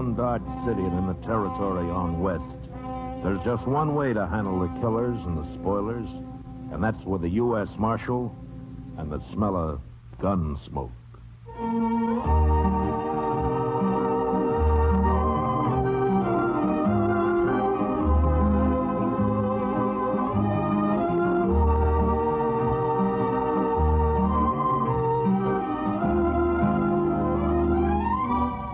around Dodge City and in the territory on west, there's just one way to handle the killers and the spoilers, and that's with a U.S. Marshal and the smell of gun smoke.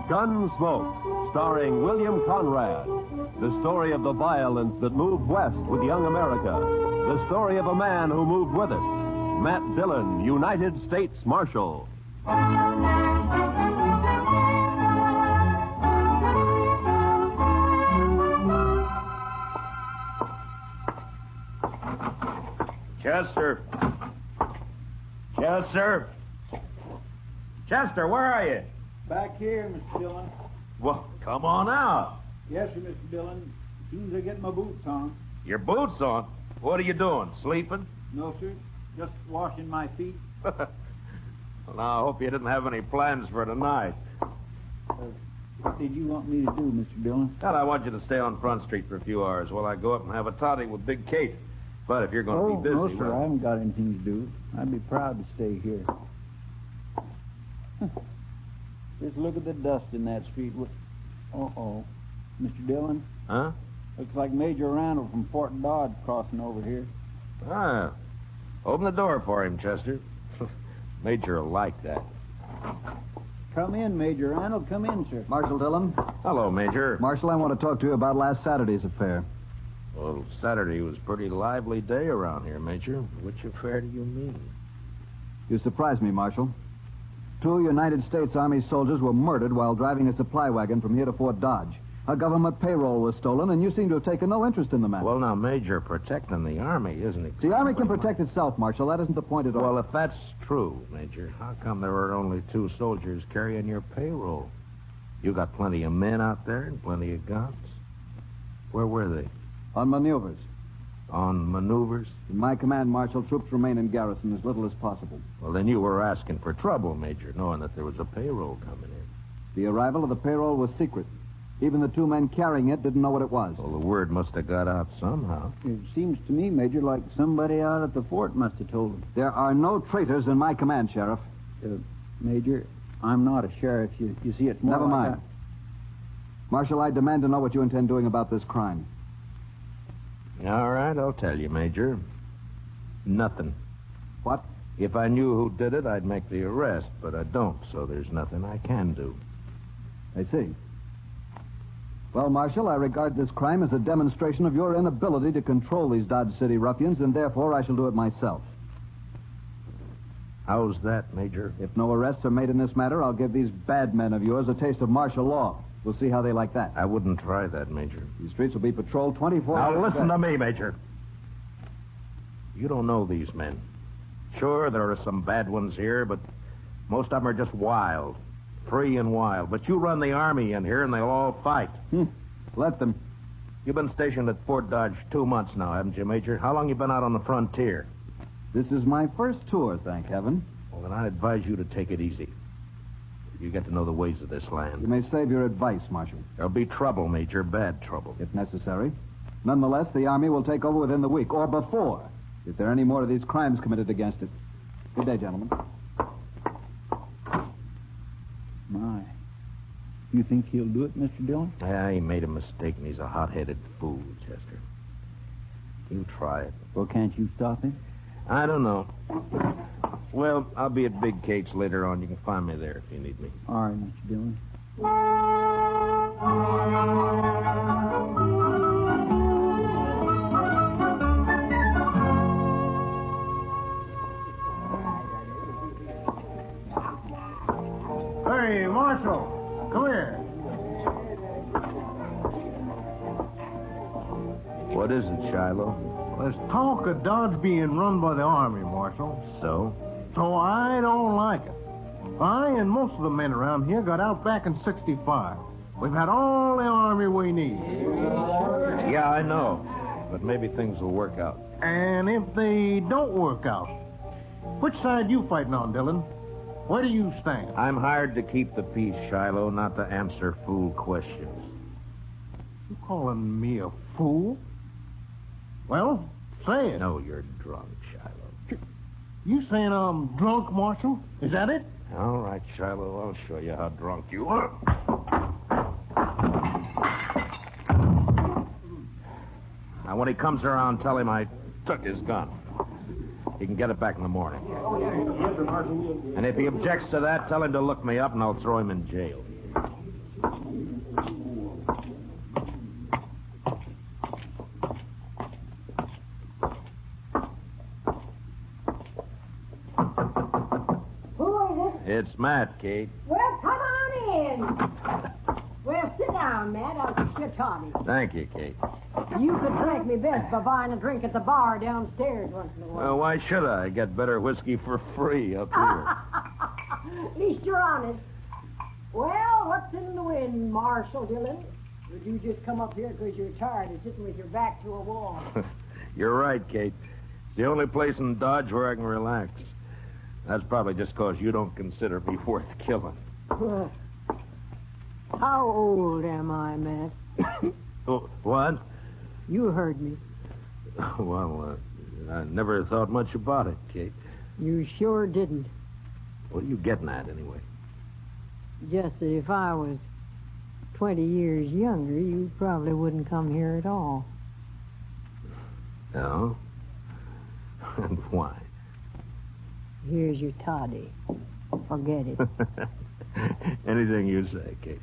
Gunsmoke, starring William Conrad. The story of the violence that moved west with young America. The story of a man who moved with it. Matt Dillon, United States Marshal. Chester. Chester. Chester, where are you? Back here, Mr. Dillon. Well, come on out. Yes, sir, Mr. Dillon. As soon as I get my boots on. Your boots on? What are you doing, sleeping? No, sir. Just washing my feet. Well, now, I hope you didn't have any plans for tonight. What did you want me to do, Mr. Dillon? Well, I want you to stay on Front Street for a few hours while I go up and have a totty with Big Kate. But if you're going to be busy... No, sir, well... I haven't got anything to do. I'd be proud to stay here. Just look at the dust in that street. Uh-oh. Mr. Dillon? Huh? Looks like Major Randall from Fort Dodge crossing over here. Ah. Open the door for him, Chester. Major will like that. Come in, Major Randall. Come in, sir. Marshal Dillon. Hello, Major. Marshal, I want to talk to you about last Saturday's affair. Well, Saturday was a pretty lively day around here, Major. Which affair do you mean? You surprised me, Marshal. 2 United States Army soldiers were murdered while driving a supply wagon from here to Fort Dodge. A government payroll was stolen, and you seem to have taken no interest in the matter. Well, now, Major, protecting the Army isn't exactly... The Army can protect itself, Marshal. That isn't the point at all. Well, if that's true, Major, how come there were only 2 soldiers carrying your payroll? You got plenty of men out there and plenty of guns. Where were they? On maneuvers. On maneuvers? In my command, Marshal, troops remain in garrison as little as possible. Well, then you were asking for trouble, Major, knowing that there was a payroll coming in. The arrival of the payroll was secret. Even the 2 men carrying it didn't know what it was. Well, the word must have got out somehow. It seems to me, Major, like somebody out at the fort must have told him. There are no traitors in my command, Sheriff. Major, I'm not a sheriff. You see, it's more Never like mind. Marshal, I demand to know what you intend doing about this crime. All right, I'll tell you, Major. Nothing. What? If I knew who did it, I'd make the arrest, but I don't, so there's nothing I can do. I see. Well, Marshal, I regard this crime as a demonstration of your inability to control these Dodge City ruffians, and therefore I shall do it myself. How's that, Major? If no arrests are made in this matter, I'll give these bad men of yours a taste of martial law. We'll see how they like that. I wouldn't try that, Major. These streets will be patrolled 24 hours. Now, listen to me, Major. You don't know these men. Sure, there are some bad ones here, but most of them are just wild. Free and wild. But you run the Army in here, and they'll all fight. Let them. You've been stationed at Fort Dodge 2 months now, haven't you, Major? How long you been out on the frontier? This is my first tour, thank heaven. Well, then I'd advise you to take it easy. You get to know the ways of this land. You may save your advice, Marshal. There'll be trouble, Major, bad trouble. If necessary. Nonetheless, the Army will take over within the week, or before, if there are any more of these crimes committed against it. Good day, gentlemen. My. You think he'll do it, Mr. Dillon? Yeah, he made a mistake, and he's a hot-headed fool, Chester. You try it. Well, can't you stop him? I don't know. Well, I'll be at Big Kate's later on. You can find me there if you need me. All right, Mr. Dillon. Hey, Marshal, come here. What is it, Shiloh? There's talk of Dodge being run by the Army, Marshal. So? So I don't like it. I and most of the men around here got out back in 65. We've had all the Army we need. Yeah, I know. But maybe things will work out. And if they don't work out, which side you fighting on, Dillon? Where do you stand? I'm hired to keep the peace, Shiloh, not to answer fool questions. You calling me a fool? Well, say it. No, you're drunk, Shiloh. You saying I'm drunk, Marshal? Is that it? All right, Shiloh, I'll show you how drunk you are. Now, when he comes around, tell him I took his gun. He can get it back in the morning. And if he objects to that, tell him to look me up and I'll throw him in jail. Who is it? It's Matt, Kate. Well, come on in. Well, sit down, Matt. I'll fix you a toddy. Thank you, Kate. You could thank me best by buying a drink at the bar downstairs once in a while. Well, why should I? I get better whiskey for free up here. At least you're honest. Well, what's in the wind, Marshal Dillon? Would you just come up here because you're tired of sitting with your back to a wall? You're right, Kate. It's the only place in Dodge where I can relax. That's probably just because you don't consider me worth killing. How old am I, Matt? Oh, what? You heard me. Well, I never thought much about it, Kate. You sure didn't. What are you getting at, anyway? Just that if I was 20 years younger, you probably wouldn't come here at all. No? And why? Here's your toddy. Forget it. Anything you say, Kate.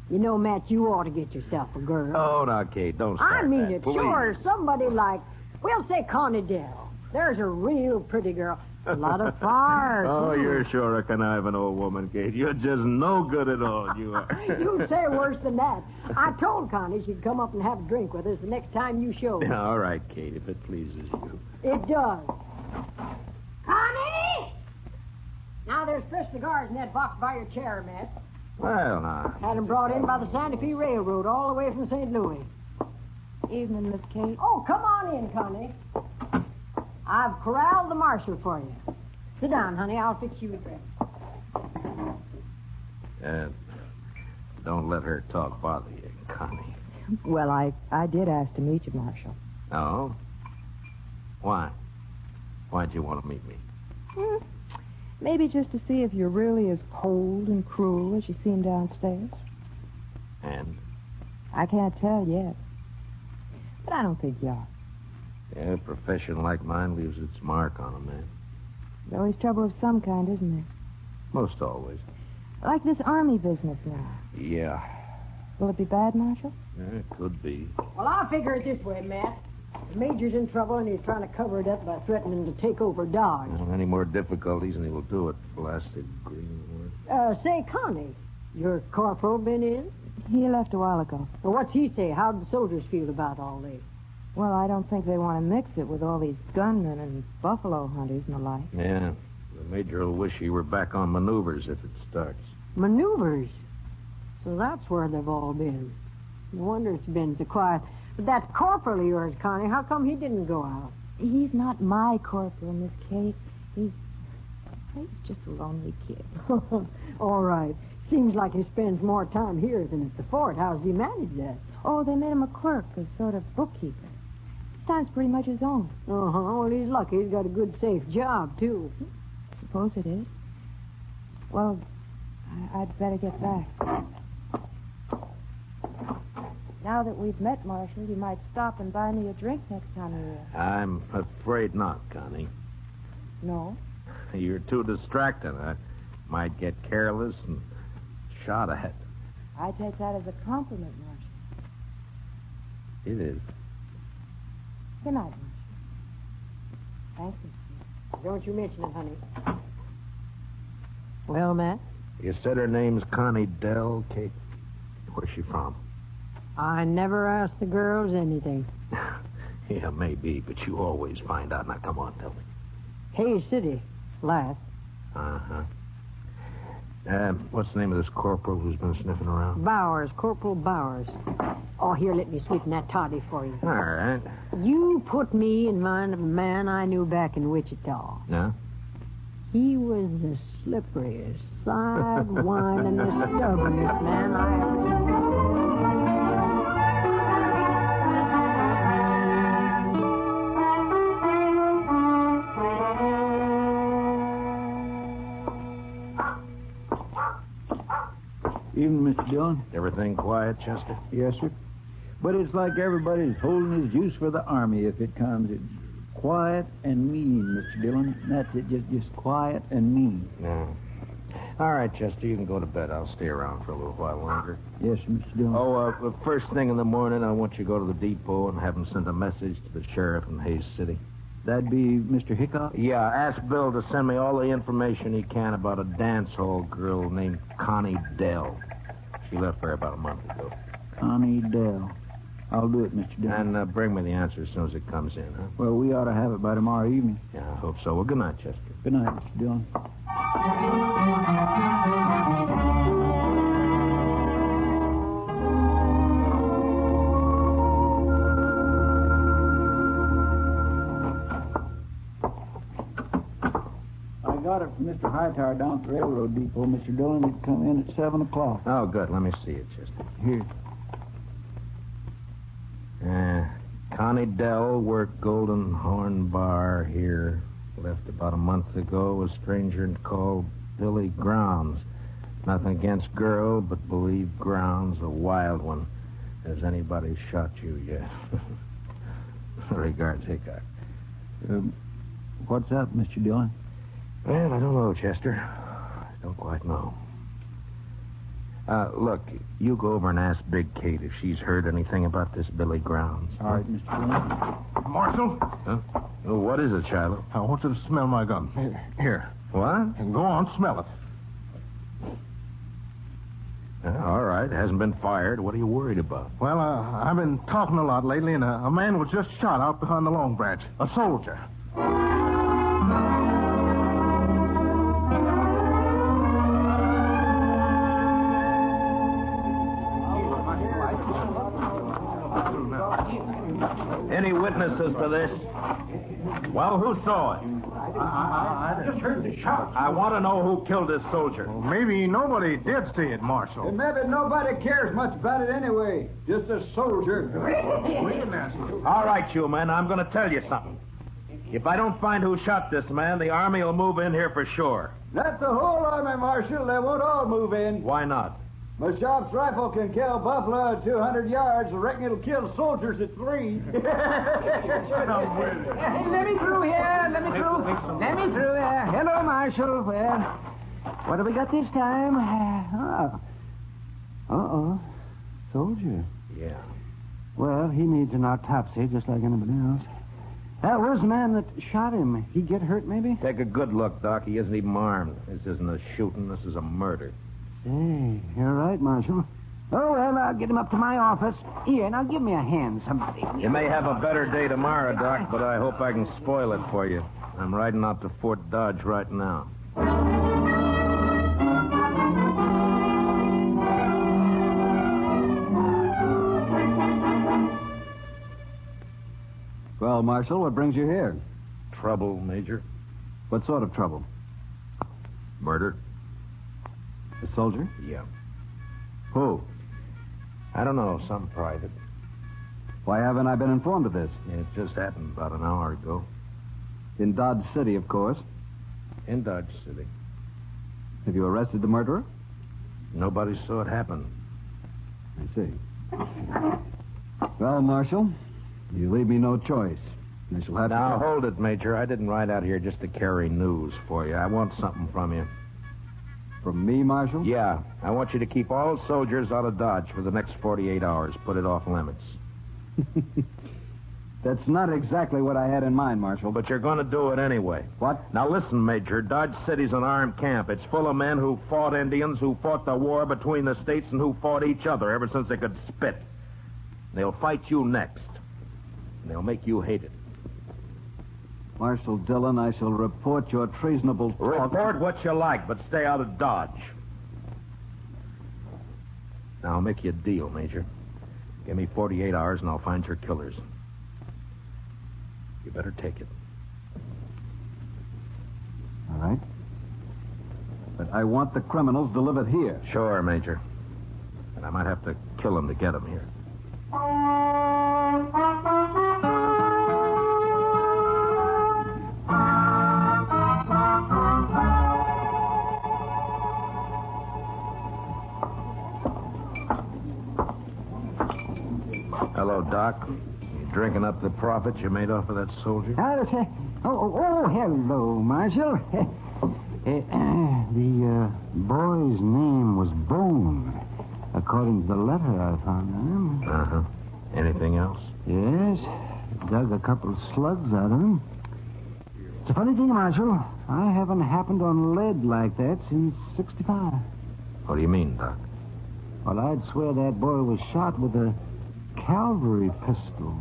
You know, Matt, you ought to get yourself a girl. Oh, now, Kate, don't start I mean that, it. please. Sure, somebody like, we'll say Connie Dell. There's a real pretty girl. A lot of fire. Oh, too. you're sure a conniving old woman, Kate. You're just no good at all, you are. You say worse than that. I told Connie she'd come up and have a drink with us the next time you showed. Yeah, all right, Kate, if it pleases you. It does. Connie! Now, there's fresh cigars in that box by your chair, Matt. Well, now. Had them brought in by the Santa Fe Railroad all the way from St. Louis. Evening, Miss Kate. Oh, come on in, Connie. I've corralled the marshal for you. Sit down, honey. I'll fix you a drink. Don't let her talk bother you, Connie. Well, I did ask to meet you, Marshal. Oh? Why? Why'd you want to meet me? Maybe just to see if you're really as cold and cruel as you seem downstairs. And? I can't tell yet. But I don't think you are. Yeah, a profession like mine leaves its mark on a man. There's always trouble of some kind, isn't there? Most always. Like this army business now. Yeah. Will it be bad, Marshal? Yeah, it could be. Well, I'll figure it this way, Matt. The Major's in trouble, and he's trying to cover it up by threatening to take over Dodge. Well, any more difficulties, and he will do it. Blasted green word. Say, Connie, your corporal been in? He left a while ago. Well, what's he say? How'd the soldiers feel about all this? Well, I don't think they want to mix it with all these gunmen and buffalo hunters and the like. Yeah. The Major will wish he were back on maneuvers if it starts. Maneuvers? So that's where they've all been. No wonder it's been so quiet. But that corporal of yours, Connie, how come he didn't go out? He's not my corporal, Miss Kate. He's just a lonely kid. All right. Seems like he spends more time here than at the fort. How's he manage that? Oh, they made him a clerk, a sort of bookkeeper. His time's pretty much his own. Uh-huh. Well, he's lucky. He's got a good, safe job, too. Suppose it is. Well, I'd better get back. Now that we've met, Marshal, you might stop and buy me a drink next time you're here. I'm afraid not, Connie. No? You're too distracting. I might get careless and shot at. I take that as a compliment, Marshal. It is. Good night, Marshal. Thanks, Miss Kate. Don't you mention it, honey. Well, Matt? You said her name's Connie Dell, Kate. Where's she from? I never ask the girls anything. Yeah, maybe, but you always find out. Now, come on, tell me. Hayes City, last. Uh-huh. What's the name of this corporal who's been sniffing around? Bowers, Corporal Bowers. Oh, here, let me sweeten that toddy for you. All right. You put me in mind of a man I knew back in Wichita. No? He was the slipperiest, side-windingest, stubbornest man I ever Evening, Mr. Dillon. Everything quiet, Chester? Yes, sir. But it's like everybody's holding his juice for the Army if it comes. It's quiet and mean, Mr. Dillon. That's it, just quiet and mean. Yeah. All right, Chester, you can go to bed. I'll stay around for a little while longer. Yes, Mr. Dillon. Oh, first thing in the morning, I want you to go to the depot and have him send a message to the sheriff in Hayes City. That'd be Mr. Hickok? Yeah, ask Bill to send me all the information he can about a dance hall girl named Connie Dell. She left there about a month ago. Connie Dell. I'll do it, Mr. Dillon. And bring me the answer as soon as it comes in, huh? Well, we ought to have it by tomorrow evening. Yeah, I hope so. Well, good night, Chester. Good night, Mr. Dillon. I got it from Mr. Hightower down at the railroad depot, Mr. Dillon. It'd come in at 7 o'clock. Oh, good. Let me see it, Chester. Here. Connie Dell worked Golden Horn Bar here. Left about a month ago. A stranger called Billy Grounds. Nothing against girl, but believe Grounds a wild one. Has anybody shot you yet? Regards, Hickok. What's up, Mr. Dillon? Well, I don't know, Chester. I don't quite know. Look, you go over and ask Big Kate if she's heard anything about this Billy Grounds. All right, Mr. Dillon. Marshal, Huh? Oh, what is it, Shiloh? I want you to smell my gun. Here. What? And go on, smell it. All right. It hasn't been fired. What are you worried about? Well, I've been talking a lot lately, and a man was just shot out behind the Long Branch. A soldier. Any witnesses to this? Well, who saw it? I just heard the shot. I want to know who killed this soldier. Well, maybe nobody did see it, Marshal. Maybe nobody cares much about it anyway. Just a soldier. All right, you men, I'm going to tell you something. If I don't find who shot this man, the Army will move in here for sure. That's the whole army, Marshal. They won't all move in. Why not? My shop's rifle can kill buffalo at 200 yards. I reckon it'll kill soldiers at 3. Let me through here. Let me through here. Hello, Marshal. Well, what have we got this time? Uh-oh. Soldier. Yeah. Well, he needs an autopsy just like anybody else. Where's the man that shot him? He get hurt, maybe? Take a good look, Doc. He isn't even armed. This isn't a shooting. This is a murder. Hey, you're right, Marshal. Oh, well, I'll get him up to my office. Here, now give me a hand, somebody. You may have a better day tomorrow, Doc, but I hope I can spoil it for you. I'm riding out to Fort Dodge right now. Well, Marshal, what brings you here? Trouble, Major? What sort of trouble? Murder? A soldier? Yeah. Who? I don't know, some private. Why haven't I been informed of this? It just happened about an hour ago. In Dodge City, of course. In Dodge City. Have you arrested the murderer? Nobody saw it happen. I see. Well, Marshal, you leave me no choice. I shall have Now, to... hold it, Major. I didn't ride out here just to carry news for you. I want something from you. From me, Marshal? Yeah. I want you to keep all soldiers out of Dodge for the next 48 hours. Put it off limits. That's not exactly what I had in mind, Marshal. But you're going to do it anyway. What? Now, listen, Major. Dodge City's an armed camp. It's full of men who fought Indians, who fought the war between the states, and who fought each other ever since they could spit. They'll fight you next. And they'll make you hate it. Marshal Dillon, I shall report your treasonable talk. Report what you like, but stay out of Dodge. Now, I'll make you a deal, Major. Give me 48 hours, and I'll find your killers. You better take it. All right. I want the criminals delivered here. Sure, Major. And I might have to kill them to get them here. Hello, Doc. You drinking up the profits you made off of that soldier? Hello, Marshal. The boy's name was Bone, according to the letter I found on him. Uh-huh. Anything else? Yes, dug a couple of slugs out of him. It's a funny thing, Marshal. I haven't happened on lead like that since 65. What do you mean, Doc? Well, I'd swear that boy was shot with a cavalry pistol.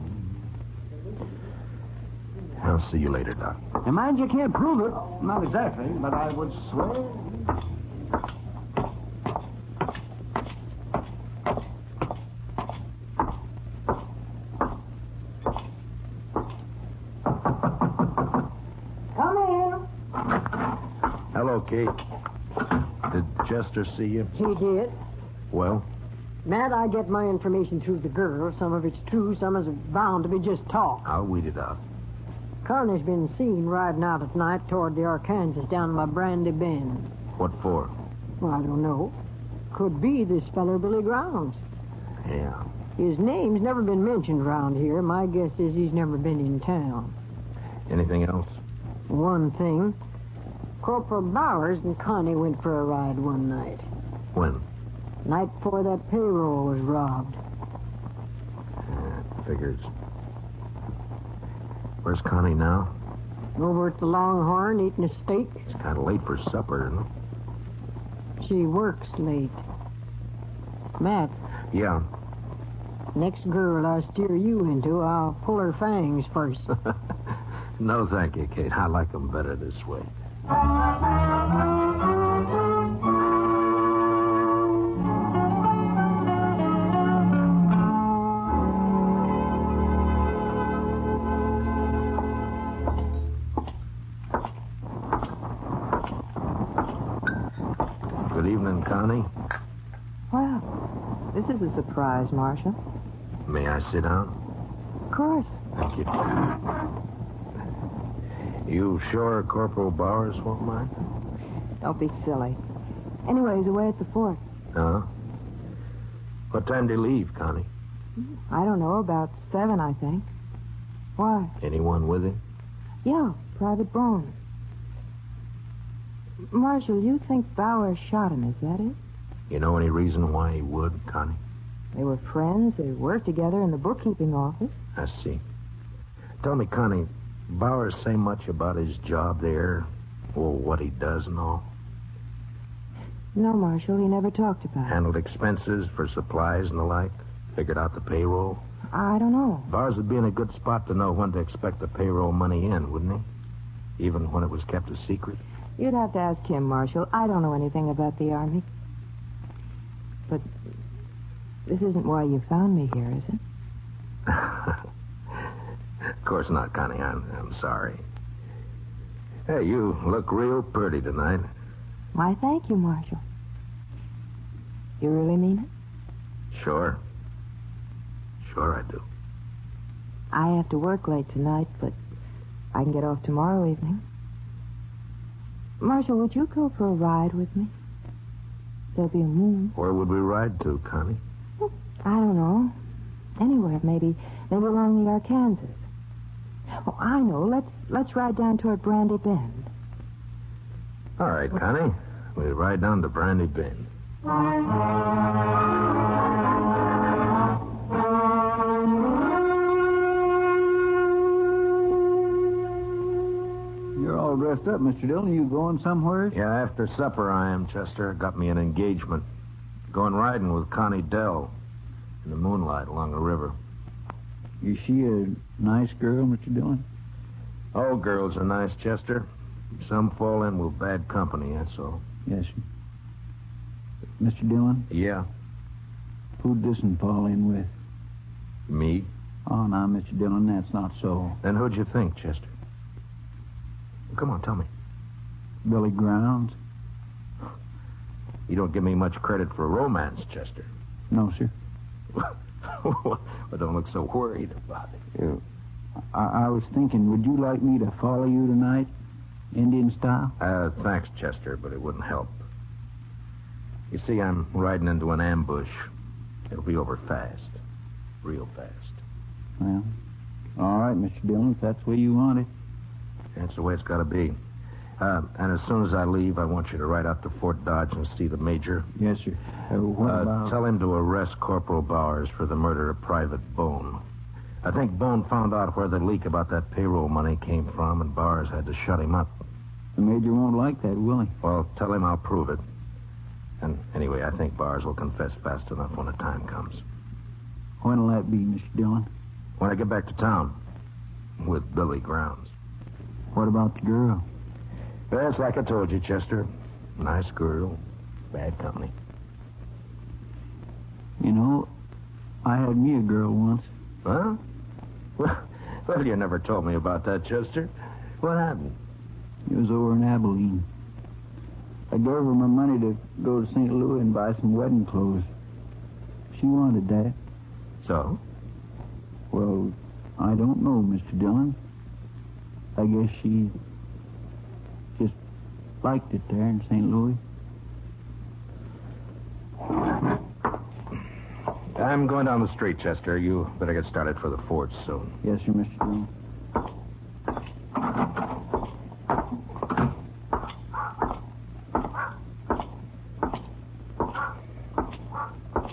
I'll see you later, Doc. Now, mind you can't prove it. Not exactly, but I would swear. Come in. Hello, Kate. Did Chester see you? He did. Well? Matt, I get my information through the girl. Some of it's true, some is bound to be just talk. I'll weed it out. Connor's been seen riding out at night toward the Arkansas down by Brandy Bend. What for? Well, I don't know. Could be this feller Billy Grounds. Yeah. His name's never been mentioned around here. My guess is he's never been in town. Anything else? One thing. Corporal Bowers and Connie went for a ride one night. When? Night before that payroll was robbed. Figures. Where's Connie now? Over at the Longhorn eating a steak. It's kind of late for supper, isn't it? She works late. Matt, Yeah. next girl I steer you into, I'll pull her fangs first. No, thank you, Kate. I like them better this way. Good evening, Connie. Well, this is a surprise, Marshal. May I sit down? Of course. Thank you. You sure Corporal Bowers won't mind? Don't be silly. Anyway, he's away at the fort. Huh? What time do you leave, Connie? I don't know, about 7, I think. Why? Anyone with him? Yeah, Private Bone. Marshal, you think Bowers shot him, is that it? You know any reason why he would, Connie? They were friends. They worked together in the bookkeeping office. I see. Tell me, Connie, Bowers say much about his job there? Or what he does and all? No, Marshal, he never talked about it. Handled expenses for supplies and the like? Figured out the payroll? I don't know. Bowers would be in a good spot to know when to expect the payroll money in, wouldn't he? Even when it was kept a secret? You'd have to ask him, Marshal. I don't know anything about the Army. But this isn't why you found me here, is it? Of course not, Connie. I'm sorry. Hey, you look real pretty tonight. Why, thank you, Marshal. You really mean it? Sure. Sure I do. I have to work late tonight, but I can get off tomorrow evening. Marshal, would you go for a ride with me? There'll be a moon. Where would we ride to, Connie? I don't know. Anywhere, maybe along the Arkansas. Oh, I know. Let's ride down toward Brandy Bend. All right, Connie. We'll ride down to Brandy Bend. You're all dressed up, Mr. Dillon. You going somewhere? Yeah, after supper I am, Chester. Got me an engagement. Going riding with Connie Dell in the moonlight along the river. Is she a nice girl, Mr. Dillon? All girls are nice, Chester. Some fall in with bad company, that's all. Yes, sir. Mr. Dillon, Yeah, who'd this one fall in with? me? Oh, now, Mr. Dillon, that's not so. Then who'd you think, Chester? Come on, tell me. Billy Grounds? You don't give me much credit for romance, Chester. No, sir. Well, don't look so worried about it. I was thinking, would you like me to follow you tonight, Indian style? Thanks, Chester, but it wouldn't help. You see, I'm riding into an ambush. It'll be over fast. Real fast. Well, all right, Mr. Dillon, if that's the way you want it. That's the way it's got to be. And as soon as I leave, I want you to ride out to Fort Dodge and see the major. Yes, sir. What about... Tell him to arrest Corporal Bowers for the murder of Private Bone. I think Bone found out where the leak about that payroll money came from, and Bowers had to shut him up. The major won't like that, will he? Well, tell him I'll prove it. And anyway, I think Bowers will confess fast enough when the time comes. When'll that be, Mr. Dillon? When I get back to town. With Billy Grounds. What about the girl? That's like I told you, Chester. Nice girl. Bad company. You know, I had me a girl once. Huh? Well, you never told me about that, Chester. What happened? It was over in Abilene. I gave her my money to go to St. Louis and buy some wedding clothes. She wanted that. So? Well, I don't know, Mr. Dillon. I guess she just liked it there in St. Louis. I'm going down the street, Chester. You better get started for the fort soon. Yes, sir, Mr. Dillon.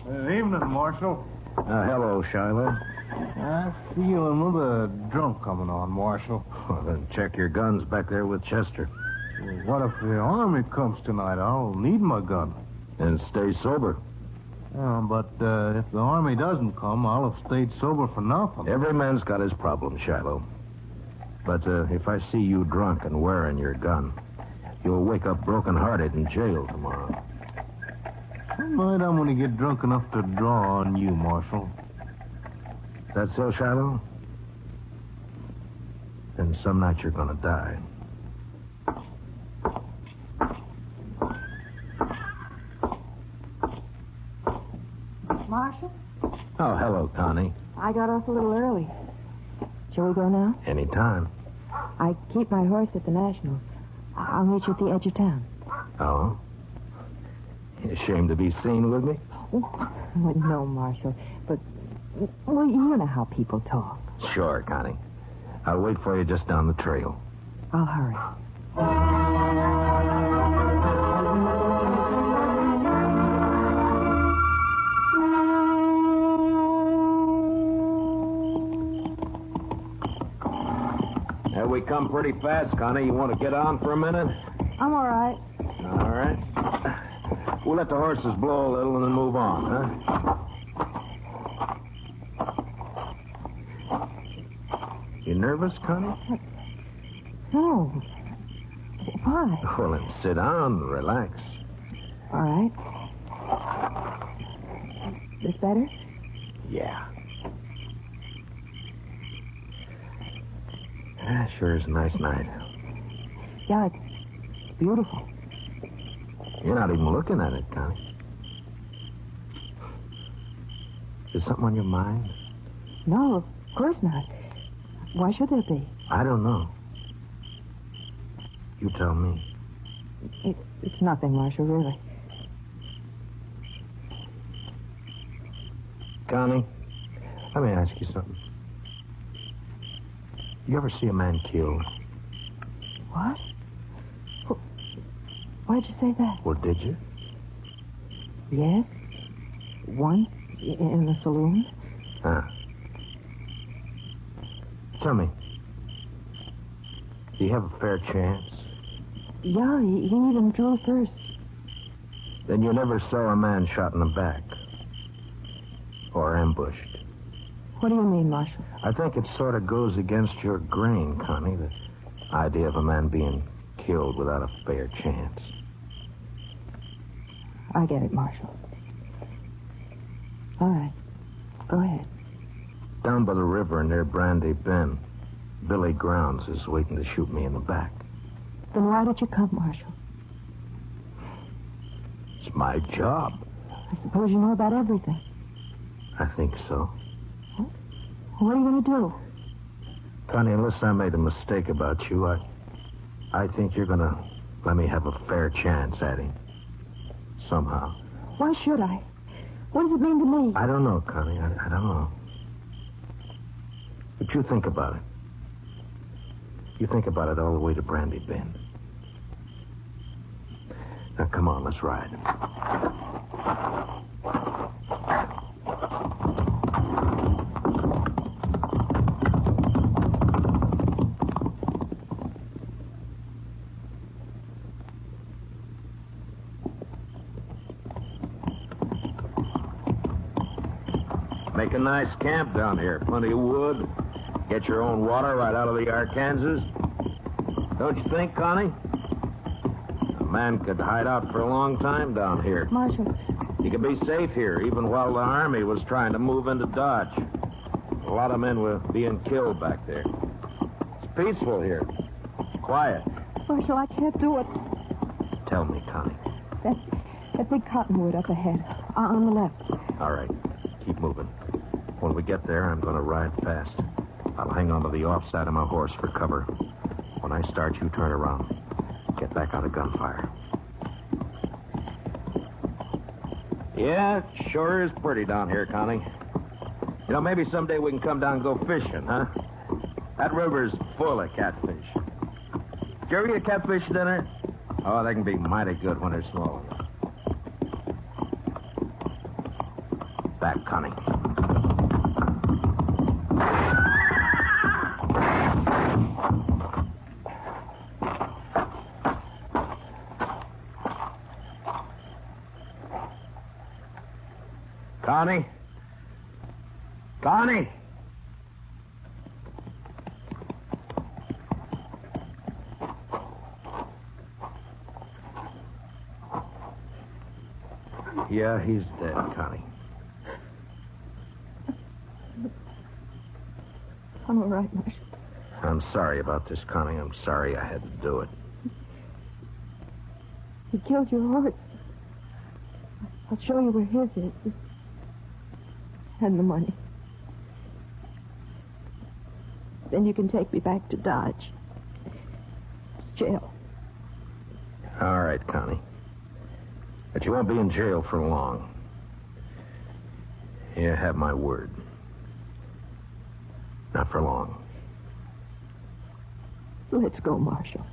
Good evening, Marshal. Hello, Shiloh. I feel another drunk coming on, Marshal. Well, then check your guns back there with Chester. What if the army comes tonight? I'll need my gun. And stay sober. But if the army doesn't come, I'll have stayed sober for nothing. Every man's got his problem, Shiloh. But if I see you drunk and wearing your gun, you'll wake up broken-hearted in jail tomorrow. Tonight I'm going to get drunk enough to draw on you, Marshal. That so, Shiloh? Then some night you're going to die. Marshal? Oh, hello, Connie. I got off a little early. Shall we go now? Anytime. I keep my horse at the National. I'll meet you at the edge of town. Oh? You ashamed to be seen with me? Well, no, Marshal. But, well, you know how people talk. Sure, Connie. I'll wait for you just down the trail. I'll hurry. We come pretty fast, Connie. You want to get on for a minute? I'm all right. All right. We'll let the horses blow a little and then move on, huh? You nervous, Connie? No. Why? Well, then sit down, relax. All right. This better? Yeah. Sure is a nice night. Yeah, it's beautiful. You're not even looking at it, Connie. Is something on your mind? No, of course not. Why should there be? I don't know. You tell me. It's nothing, Marshal, really. Connie, let me ask you something. You ever see a man killed? What? Why'd you say that? Well, did you? Yes. Once in the saloon. Ah. Tell me, do you have a fair chance? Yeah, he even drew first. Then you never saw a man shot in the back. Or ambushed. What do you mean, Marshal? I think it sort of goes against your grain, Connie, the idea of a man being killed without a fair chance. I get it, Marshal. All right. Go ahead. Down by the river near Brandy Bend, Billy Grounds is waiting to shoot me in the back. Then why did you come, Marshal? It's my job. I suppose you know about everything. I think so. What are you going to do? Connie, unless I made a mistake about you, I think you're going to let me have a fair chance at him. Somehow. Why should I? What does it mean to me? I don't know, Connie. I don't know. But you think about it. You think about it all the way to Brandy Bend. Now, come on, let's ride. Make a nice camp down here. Plenty of wood. Get your own water right out of the Arkansas. Don't you think, Connie? A man could hide out for a long time down here. Marshal. He could be safe here, even while the Army was trying to move into Dodge. A lot of men were being killed back there. It's peaceful here. Quiet. Marshal, I can't do it. Tell me, Connie. That big cottonwood up ahead. On the left. All right. Keep moving. When we get there, I'm going to ride fast. I'll hang on to the offside of my horse for cover. When I start, you turn around. Get back out of gunfire. Yeah, it sure is pretty down here, Connie. You know, maybe someday we can come down and go fishing, huh? That river's full of catfish. Did you ever get catfish dinner? Oh, they can be mighty good when they're small. Back, Connie. Connie? Connie? Yeah, he's dead, Connie. I'm all right, Marshal. I'm sorry about this, Connie. I'm sorry I had to do it. He killed your horse. I'll show you where his is. And the money. Then you can take me back to Dodge. Jail. All right, Connie. But you won't be in jail for long. You have my word. Not for long. Let's go, Marshal.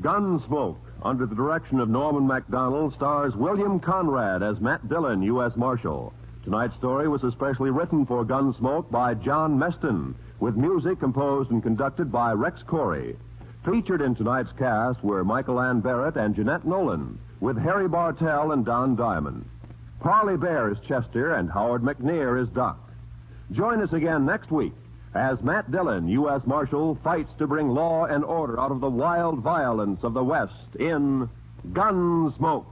Gunsmoke, under the direction of Norman Macdonald, stars William Conrad as Matt Dillon, U.S. Marshal. Tonight's story was especially written for Gunsmoke by John Meston, with music composed and conducted by Rex Corey. Featured in tonight's cast were Michael Ann Barrett and Jeanette Nolan, with Harry Bartell and Don Diamond. Parley Bear is Chester and Howard McNear is Doc. Join us again next week as Matt Dillon, U.S. Marshal, fights to bring law and order out of the wild violence of the West in Gunsmoke.